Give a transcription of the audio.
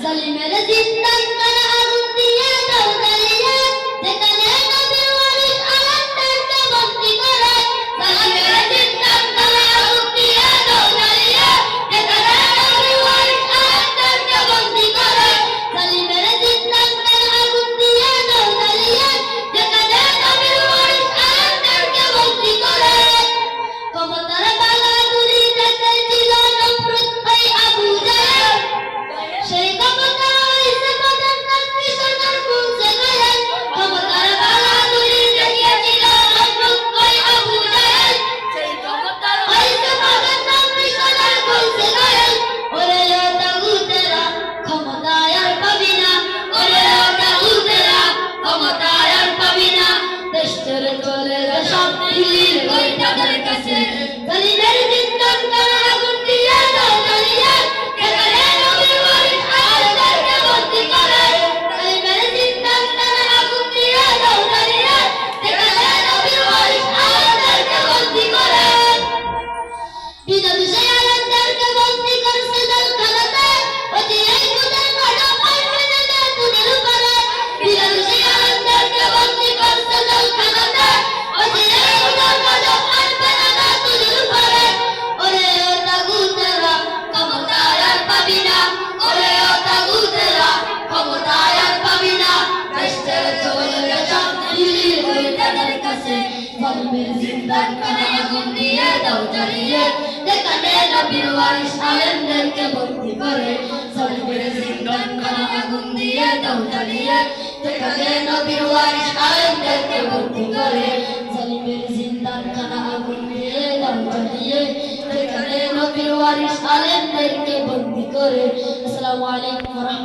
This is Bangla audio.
জালিমের জিন্দান কারা আগুন দিয়ে দাও জ্বালিয়ে যেখানে নবীর ওয়ারিস আলেমদেরকে বন্দী করে জালিমের জিন্দান কারা আগুন দিয়ে দাও জ্বালিয়ে যেখানে নবীর ওয়ারিস আলেমদেরকে বন্দী করে জালিমের জিন্দান কারা আগুন দিয়ে দাও জ্বালিয়ে যেখানে নবীর ওয়ারিস আলেমদেরকে বন্দী করে ক্ষমতার বালাদুরি দেখেছিল নমরুদ ওই আবু জাহেল সেই ক্ষমতা হইছে পদার্থ সরকার খুলছে গায়েল ক্ষমতার বালাদুরি দেখেছিল নমরুদ ওই আবু জাহেল সেই ক্ষমতা হইছে পদার্থ সরকার খুলছে গায়েল ওরে ও তাগুতেরা ক্ষমতায় আর পাবি না ওরে ও তাগুতেরা ক্ষমতায় আর পাবি না দেশ ছেড়ে চলে যা সব দিল্লির ওই তাদের কাছে জালিমের জিন্দান কারা আগুন দিয়ে দাও জ্বালিয়ে যেখানে নবীর ওয়ারিস আলেমদেরকে বন্দী করে জালিমের জিন্দান কারা আগুন দিয়ে দাও জ্বালিয়ে যেখানে নবীর ওয়ারিস আলেমদেরকে বন্দী করে বিধবা সেই আলেমদেরকে বন্দী করছে জেলখানাতে অতি এই খুদের কড়া পারবে না তোদের উপরে বিধবা সেই আলেমদেরকে বন্দী করছে জেলখানাতে অতি এই খুদের কড়া পারবে না তোদের উপরে ওরে ও তাগুতেরা ক্ষমতায় আর পাবি না ওরে ও তাগুতেরা ক্ষমতায় আর পাবি না দেশ ছেড়ে চলে যা দিল্লির ওই তাদের কাছে জালিমের জিন্দান কারা আগুন দিয়ে দাও জ্বালিয়ে যেখানে নবীর ওয়ারিস আলেমদেরকে বন্দী করে জালিমের জিন্দান কারা আগুন দিয়ে দাও জ্বালিয়ে যেখানে নবীর ওয়ারিস আলেমদেরকে বন্দী করে জালিমের জিন্দান কারা আগুন দিয়ে দাও জ্বালিয়ে যেখানে নবীর ওয়ারিস আলেমদেরকে বন্দী করে। আসসালামু আলাইকুম।